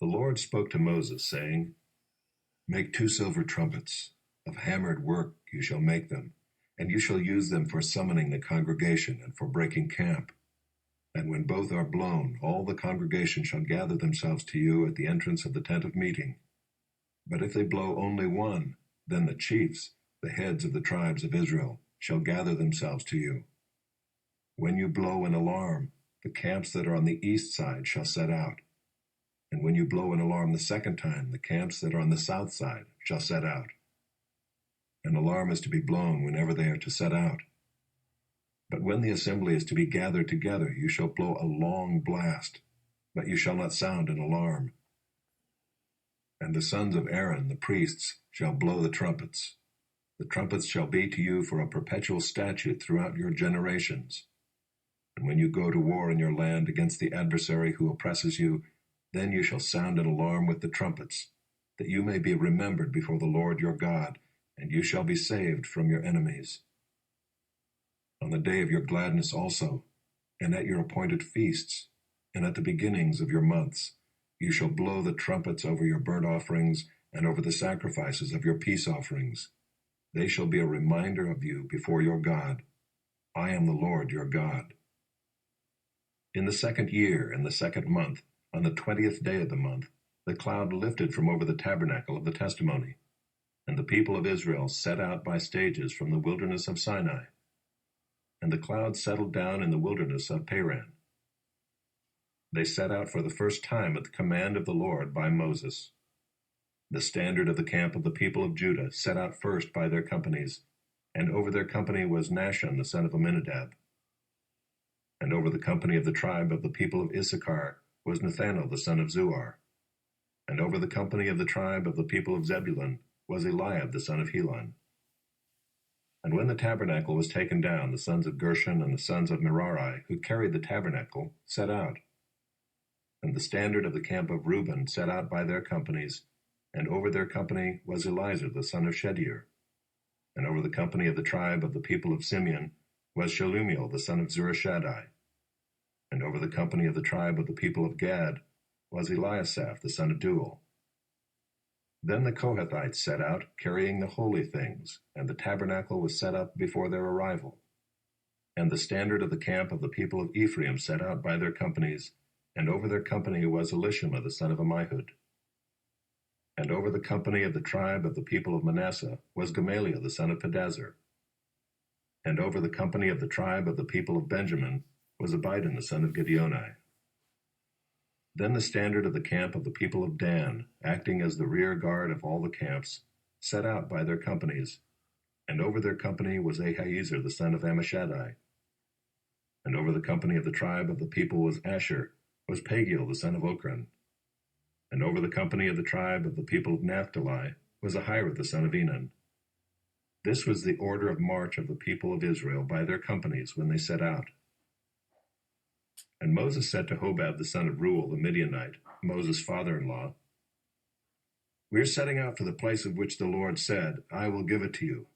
The Lord spoke to Moses, saying, Make 2 silver trumpets. Of hammered work you shall make them, and you shall use them for summoning the congregation and for breaking camp. And when both are blown, all the congregation shall gather themselves to you at the entrance of the tent of meeting. But if they blow only one, then the chiefs, the heads of the tribes of Israel, shall gather themselves to you. When you blow an alarm, the camps that are on the east side shall set out. And when you blow an alarm the second time, the camps that are on the south side shall set out. An alarm is to be blown whenever they are to set out. But when the assembly is to be gathered together, you shall blow a long blast, but you shall not sound an alarm. And the sons of Aaron, the priests, shall blow the trumpets. The trumpets shall be to you for a perpetual statute throughout your generations. And when you go to war in your land against the adversary who oppresses you, then you shall sound an alarm with the trumpets, that you may be remembered before the Lord your God, and you shall be saved from your enemies. On the day of your gladness also, and at your appointed feasts, and at the beginnings of your months, you shall blow the trumpets over your burnt offerings and over the sacrifices of your peace offerings. They shall be a reminder of you before your God. I am the Lord your God. In the 2nd year, in the 2nd month, on the 20th day of the month, the cloud lifted from over the tabernacle of the testimony, and the people of Israel set out by stages from the wilderness of Sinai. And the cloud settled down in the wilderness of Paran. They set out for the first time at the command of the Lord by Moses. The standard of the camp of the people of Judah set out first by their companies, and over their company was Nahshon the son of Amminadab. And over the company of the tribe of the people of Issachar was Nathanael the son of Zuar. And over the company of the tribe of the people of Zebulun was Eliab the son of Helon. And when the tabernacle was taken down, the sons of Gershon and the sons of Merari, who carried the tabernacle, set out. And the standard of the camp of Reuben set out by their companies, and over their company was Elizur the son of Shedeur. And over the company of the tribe of the people of Simeon was Shelumiel the son of Zurishaddai. And over the company of the tribe of the people of Gad was Eliasaph the son of Deuel. Then the Kohathites set out, carrying the holy things, and the tabernacle was set up before their arrival. And the standard of the camp of the people of Ephraim set out by their companies, and over their company was Elishama the son of Ammihud. And over the company of the tribe of the people of Manasseh was Gamaliel the son of Pedazur. And over the company of the tribe of the people of Benjamin was Abidan the son of Gideoni. Then the standard of the camp of the people of Dan, acting as the rear guard of all the camps, set out by their companies, and over their company was Ahiezer the son of Ammishaddai. And over the company of the tribe of the people was Asher, was Pagiel the son of Ochran. And over the company of the tribe of the people of Naphtali was Ahira the son of Enan. This was the order of march of the people of Israel by their companies when they set out. And Moses said to Hobab the son of Reuel the Midianite, Moses' father-in-law, We are setting out for the place of which the Lord said, I will give it to you.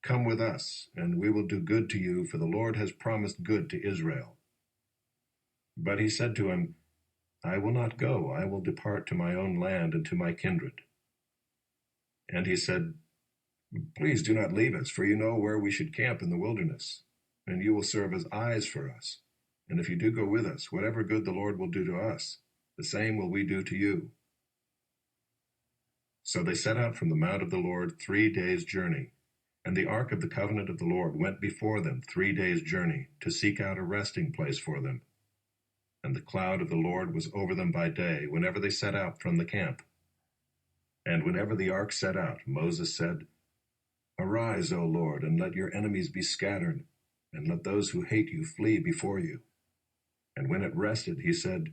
Come with us, and we will do good to you, for the Lord has promised good to Israel. But he said to him, I will not go, I will depart to my own land and to my kindred. And he said, Please do not leave us, for you know where we should camp in the wilderness, and you will serve as eyes for us. And if you do go with us, whatever good the Lord will do to us, the same will we do to you. So they set out from the mount of the Lord 3 days' journey, and the ark of the covenant of the Lord went before them 3 days' journey, to seek out a resting place for them. And the cloud of the Lord was over them by day, whenever they set out from the camp. And whenever the ark set out, Moses said, Arise, O Lord, and let your enemies be scattered, and let those who hate you flee before you. And when it rested, he said,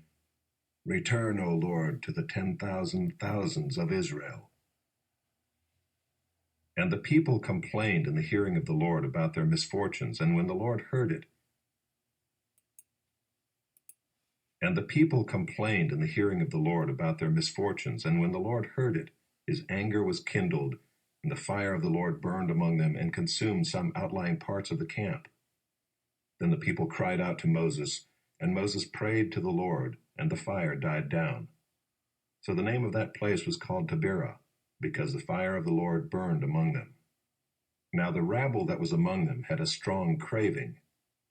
Return, O Lord, to the 10,000 thousands of Israel. And the people complained in the hearing of the Lord about their misfortunes, and when the Lord heard it, his anger was kindled, and the fire of the Lord burned among them and consumed some outlying parts of the camp. Then the people cried out to Moses, and Moses prayed to the Lord, and the fire died down. So the name of that place was called Taberah, because the fire of the Lord burned among them. Now the rabble that was among them had a strong craving,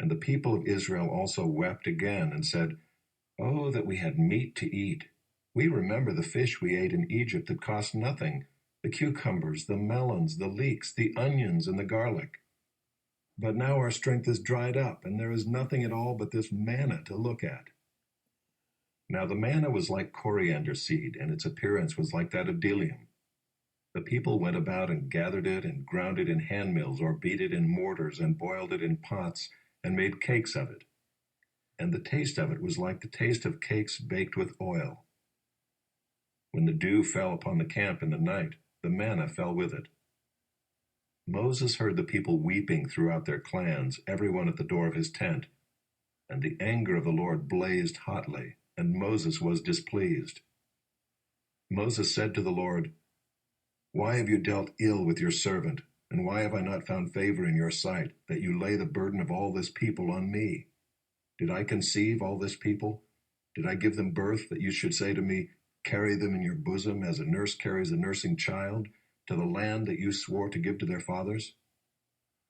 and the people of Israel also wept again, and said, Oh, that we had meat to eat! We remember the fish we ate in Egypt that cost nothing, the cucumbers, the melons, the leeks, the onions, and the garlic. But now our strength is dried up, and there is nothing at all but this manna to look at. Now the manna was like coriander seed, and its appearance was like that of bdellium. The people went about and gathered it, and ground it in handmills, or beat it in mortars, and boiled it in pots, and made cakes of it. And the taste of it was like the taste of cakes baked with oil. When the dew fell upon the camp in the night, the manna fell with it. Moses heard the people weeping throughout their clans, every one at the door of his tent. And the anger of the Lord blazed hotly, and Moses was displeased. Moses said to the Lord, Why have you dealt ill with your servant, and why have I not found favor in your sight, that you lay the burden of all this people on me? Did I conceive all this people? Did I give them birth, that you should say to me, Carry them in your bosom as a nurse carries a nursing child, to the land that you swore to give to their fathers?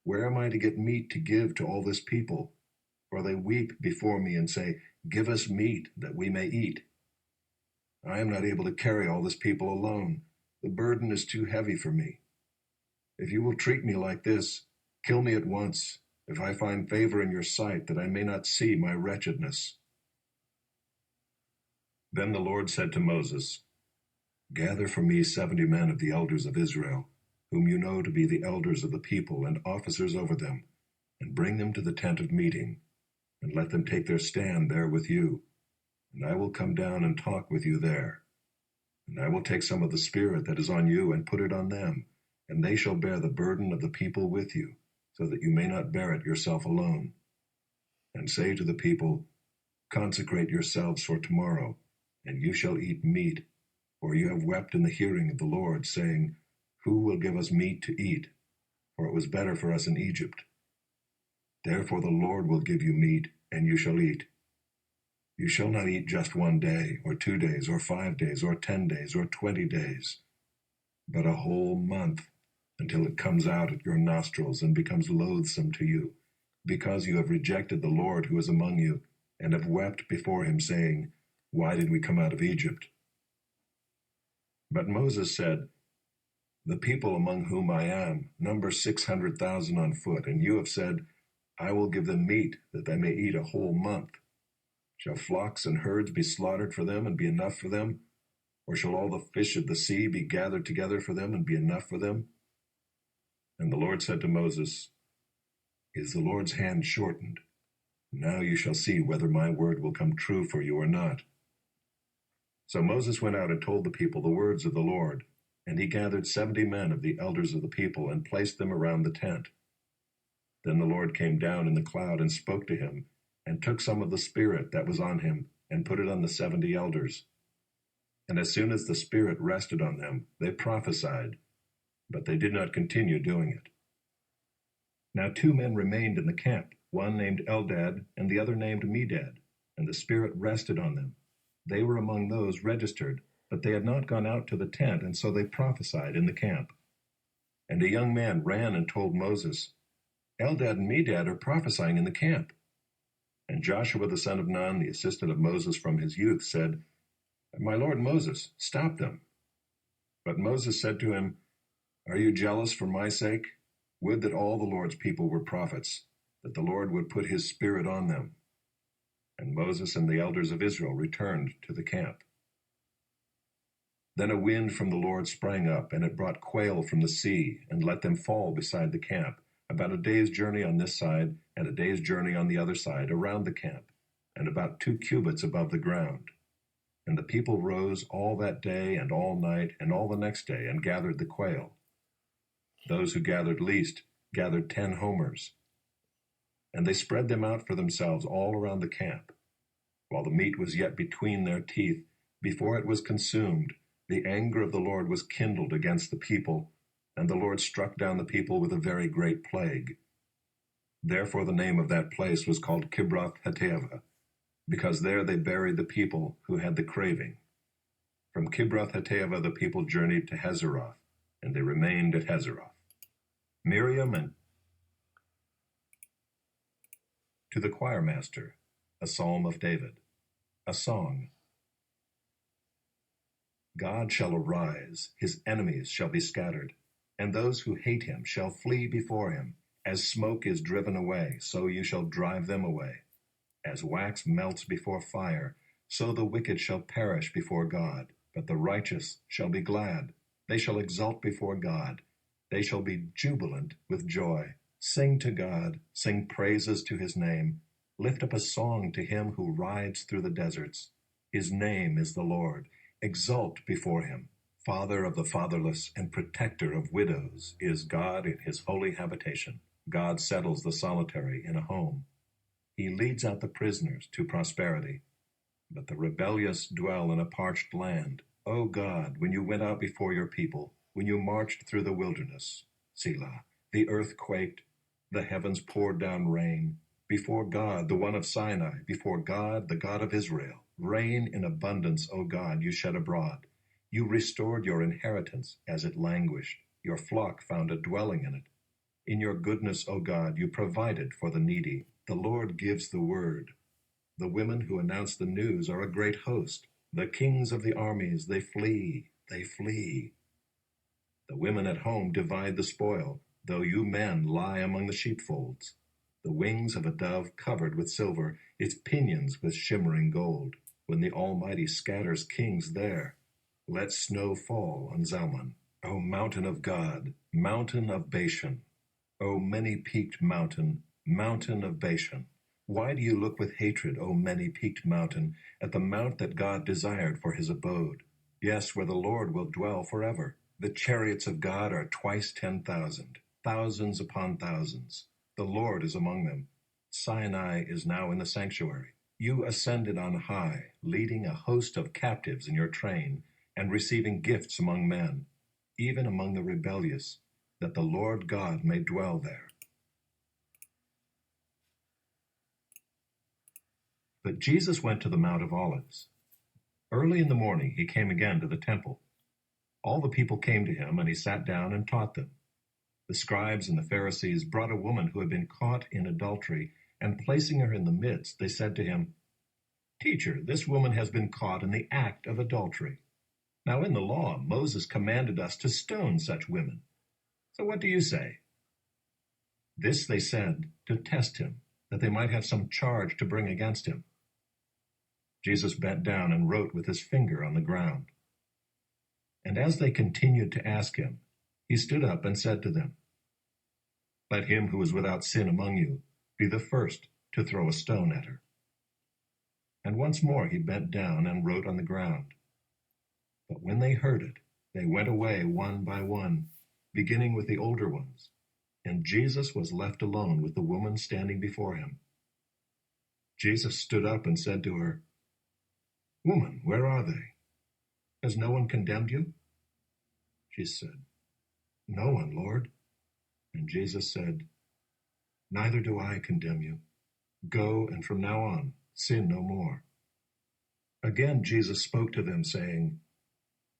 Where am I to get meat to give to all this people? For they weep before me and say, Give us meat, that we may eat. I am not able to carry all this people alone. The burden is too heavy for me. If you will treat me like this, kill me at once, if I find favor in your sight, that I may not see my wretchedness. Then the Lord said to Moses, Gather for me 70 men of the elders of Israel, whom you know to be the elders of the people and officers over them, and bring them to the tent of meeting, and let them take their stand there with you, and I will come down and talk with you there. And I will take some of the Spirit that is on you and put it on them, and they shall bear the burden of the people with you, so that you may not bear it yourself alone. And say to the people, Consecrate yourselves for tomorrow, and you shall eat meat, for you have wept in the hearing of the Lord, saying, Who will give us meat to eat? For it was better for us in Egypt. Therefore the Lord will give you meat, and you shall eat. You shall not eat just 1 day, or 2 days, or 5 days, or 10 days, or 20 days, but a whole month, until it comes out at your nostrils and becomes loathsome to you, because you have rejected the Lord who is among you, and have wept before him, saying, Why did we come out of Egypt? But Moses said, The people among whom I am number 600,000 on foot, and you have said, I will give them meat, that they may eat a whole month. Shall flocks and herds be slaughtered for them, and be enough for them? Or shall all the fish of the sea be gathered together for them, and be enough for them? And the Lord said to Moses, Is the Lord's hand shortened? Now you shall see whether my word will come true for you or not. So Moses went out and told the people the words of the Lord, and he gathered 70 men of the elders of the people, and placed them around the tent. Then the Lord came down in the cloud and spoke to him, and took some of the Spirit that was on him, and put it on the 70 elders. And as soon as the Spirit rested on them, they prophesied, but they did not continue doing it. Now 2 men remained in the camp, one named Eldad, and the other named Medad, and the Spirit rested on them. They were among those registered, but they had not gone out to the tent, and so they prophesied in the camp. And a young man ran and told Moses, Eldad and Medad are prophesying in the camp. And Joshua the son of Nun, the assistant of Moses from his youth, said, My lord Moses, stop them. But Moses said to him, Are you jealous for my sake? Would that all the Lord's people were prophets, that the Lord would put his Spirit on them. And Moses and the elders of Israel returned to the camp. Then a wind from the Lord sprang up, and it brought quail from the sea, and let them fall beside the camp, about a day's journey on this side, and a day's journey on the other side, around the camp, and about 2 cubits above the ground. And the people rose all that day and all night and all the next day, and gathered the quail. Those who gathered least gathered 10 homers. And they spread them out for themselves all around the camp. While the meat was yet between their teeth, before it was consumed, the anger of the Lord was kindled against the people, and the Lord struck down the people with a very great plague. Therefore the name of that place was called Kibroth Hattaavah, because there they buried the people who had the craving. From Kibroth-Hattaavah the people journeyed to Hazeroth, and they remained at Hazeroth. Miriam and to the choir master, a psalm of David, a song. God shall arise, his enemies shall be scattered, and those who hate him shall flee before him. As smoke is driven away, so you shall drive them away. As wax melts before fire, so the wicked shall perish before God, but the righteous shall be glad. They shall exult before God. They shall be jubilant with joy. Sing to God, sing praises to his name. Lift up a song to him who rides through the deserts. His name is the Lord. Exult before him. Father of the fatherless and protector of widows is God in his holy habitation. God settles the solitary in a home. He leads out the prisoners to prosperity. But the rebellious dwell in a parched land. O God, when you went out before your people, when you marched through the wilderness, Selah, the earth quaked, the heavens poured down rain. Before God, the one of Sinai, before God, the God of Israel, rain in abundance, O God, you shed abroad. You restored your inheritance as it languished. Your flock found a dwelling in it. In your goodness, O God, you provided for the needy. The Lord gives the word. The women who announce the news are a great host. The kings of the armies, they flee, they flee. The women at home divide the spoil, though you men lie among the sheepfolds. The wings of a dove covered with silver, its pinions with shimmering gold. When the Almighty scatters kings there, let snow fall on Zalman. O mountain of God, mountain of Bashan. O many-peaked mountain, mountain of Bashan. Why do you look with hatred, O many-peaked mountain, at the mount that God desired for his abode? Yes, where the Lord will dwell forever. The chariots of God are twice 10,000, thousands upon thousands. The Lord is among them. Sinai is now in the sanctuary. You ascended on high, leading a host of captives in your train, and receiving gifts among men, even among the rebellious, that the Lord God may dwell there. But Jesus went to the Mount of Olives. Early in the morning he came again to the temple. All the people came to him, and he sat down and taught them. The scribes and the Pharisees brought a woman who had been caught in adultery, and placing her in the midst, they said to him, Teacher, this woman has been caught in the act of adultery. Now in the law, Moses commanded us to stone such women. So what do you say? This they said to test him, that they might have some charge to bring against him. Jesus bent down and wrote with his finger on the ground. And as they continued to ask him, he stood up and said to them, Let him who is without sin among you be the first to throw a stone at her. And once more he bent down and wrote on the ground. But when they heard it, they went away one by one, beginning with the older ones, and Jesus was left alone with the woman standing before him. Jesus stood up and said to her, Woman, where are they? Has no one condemned you? She said, No one, Lord. And Jesus said, Neither do I condemn you. Go, and from now on, sin no more. Again Jesus spoke to them, saying,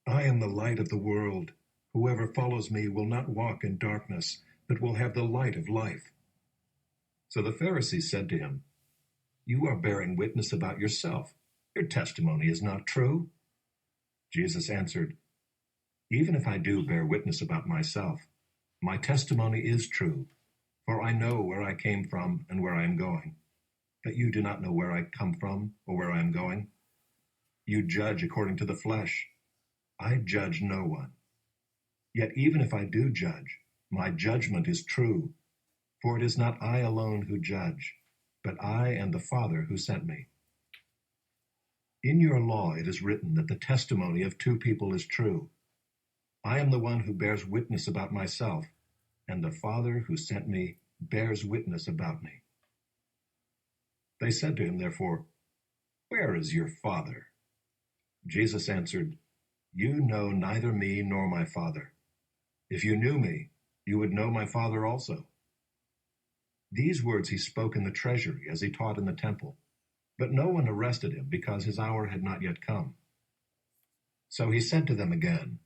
I am the light of the world. Whoever follows me will not walk in darkness, but will have the light of life. So the Pharisees said to him, You are bearing witness about yourself. Your testimony is not true. Jesus answered, Even if I do bear witness about myself, my testimony is true, for I know where I came from and where I am going. But you do not know where I come from or where I am going. You judge according to the flesh. I judge no one. Yet even if I do judge, my judgment is true, for it is not I alone who judge, but I and the Father who sent me. In your law it is written that the testimony of two people is true. I am the one who bears witness about myself, and the Father who sent me bears witness about me. They said to him, therefore, Where is your Father? Jesus answered, You know neither me nor my Father. If you knew me, you would know my Father also. These words he spoke in the treasury as he taught in the temple, but no one arrested him because his hour had not yet come. So he said to them again,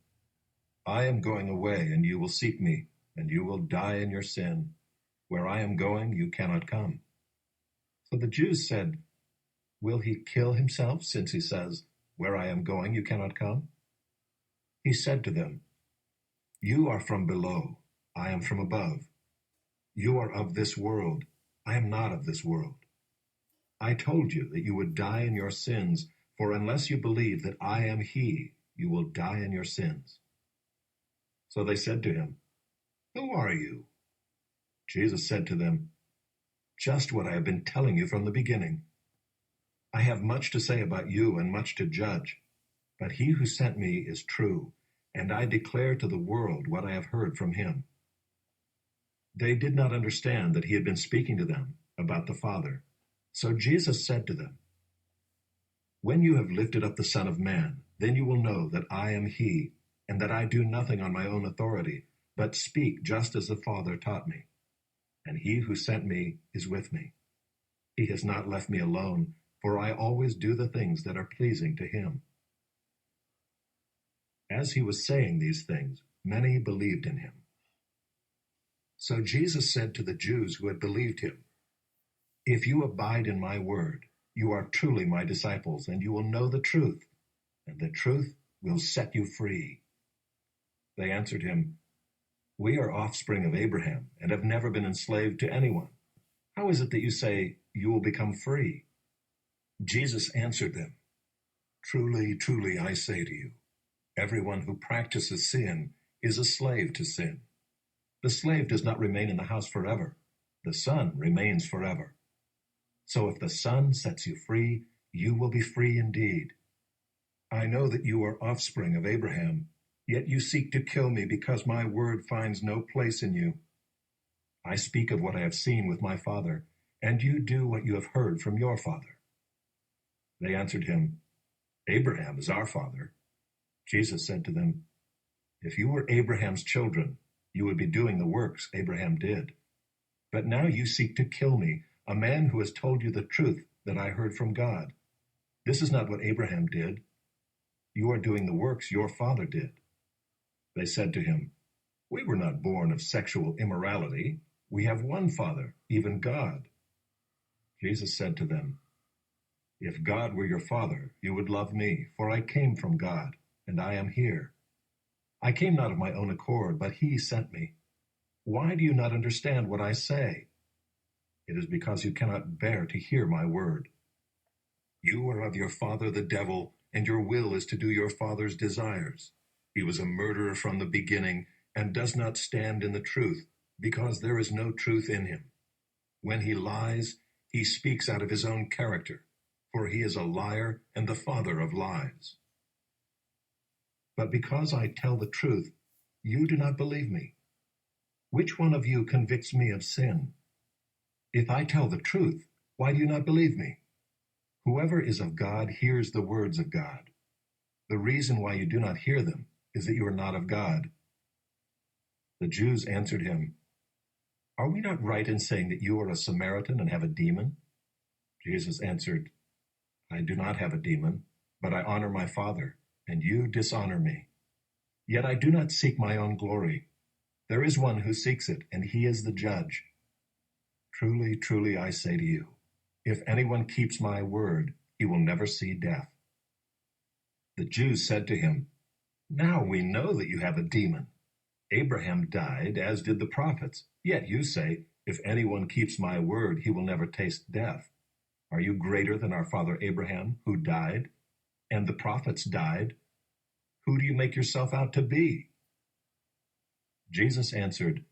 I am going away, and you will seek me, and you will die in your sin. Where I am going, you cannot come. So the Jews said, Will he kill himself, since he says, Where I am going, you cannot come? He said to them, You are from below, I am from above. You are of this world, I am not of this world. I told you that you would die in your sins, for unless you believe that I am he, you will die in your sins. So they said to him, Who are you? Jesus said to them, Just what I have been telling you from the beginning. I have much to say about you and much to judge, but he who sent me is true, and I declare to the world what I have heard from him. They did not understand that he had been speaking to them about the Father. So Jesus said to them, When you have lifted up the Son of Man, then you will know that I am he, and that I do nothing on my own authority, but speak just as the Father taught me. And he who sent me is with me. He has not left me alone, for I always do the things that are pleasing to him. As he was saying these things, many believed in him. So Jesus said to the Jews who had believed him, If you abide in my word, you are truly my disciples, and you will know the truth, and the truth will set you free. They answered him, We are offspring of Abraham, and have never been enslaved to anyone. How is it that you say you will become free? Jesus answered them, Truly, truly, I say to you, everyone who practices sin is a slave to sin. The slave does not remain in the house forever. The Son remains forever. So if the Son sets you free, you will be free indeed. I know that you are offspring of Abraham, yet you seek to kill me because my word finds no place in you. I speak of what I have seen with my father, and you do what you have heard from your father. They answered him, Abraham is our father. Jesus said to them, If you were Abraham's children, you would be doing the works Abraham did. But now you seek to kill me, a man who has told you the truth that I heard from God. This is not what Abraham did. You are doing the works your father did. They said to him, We were not born of sexual immorality. We have one Father, even God. Jesus said to them, If God were your Father, you would love me, for I came from God, and I am here. I came not of my own accord, but he sent me. Why do you not understand what I say? It is because you cannot bear to hear my word. You are of your father the devil, and your will is to do your father's desires. He was a murderer from the beginning, and does not stand in the truth, because there is no truth in him. When he lies, he speaks out of his own character, for he is a liar and the father of lies. But because I tell the truth, you do not believe me. Which one of you convicts me of sin? If I tell the truth, why do you not believe me? Whoever is of God hears the words of God. The reason why you do not hear them is that you are not of God. The Jews answered him, Are we not right in saying that you are a Samaritan and have a demon? Jesus answered, I do not have a demon, but I honor my Father, and you dishonor me. Yet I do not seek my own glory. There is one who seeks it, and he is the judge. Truly, truly, I say to you, if anyone keeps my word, he will never see death. The Jews said to him, Now we know that you have a demon. Abraham died, as did the prophets. Yet you say, If anyone keeps my word, he will never taste death. Are you greater than our father Abraham, who died? And the prophets died? Who do you make yourself out to be? Jesus answered,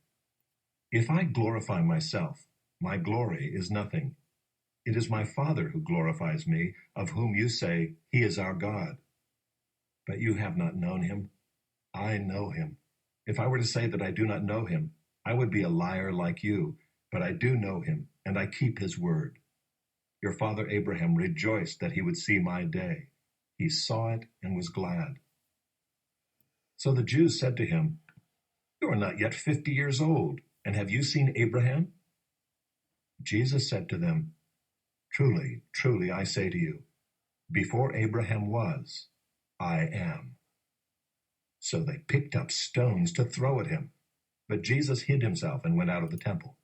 If I glorify myself, my glory is nothing. It is my Father who glorifies me, of whom you say, He is our God. But you have not known him. I know him. If I were to say that I do not know him, I would be a liar like you, but I do know him, and I keep his word. Your father Abraham rejoiced that he would see my day. He saw it and was glad. So the Jews said to him, You are not yet 50 years old, and have you seen Abraham? Jesus said to them, Truly, truly, I say to you, before Abraham was, I am. So they picked up stones to throw at him. But Jesus hid himself and went out of the temple.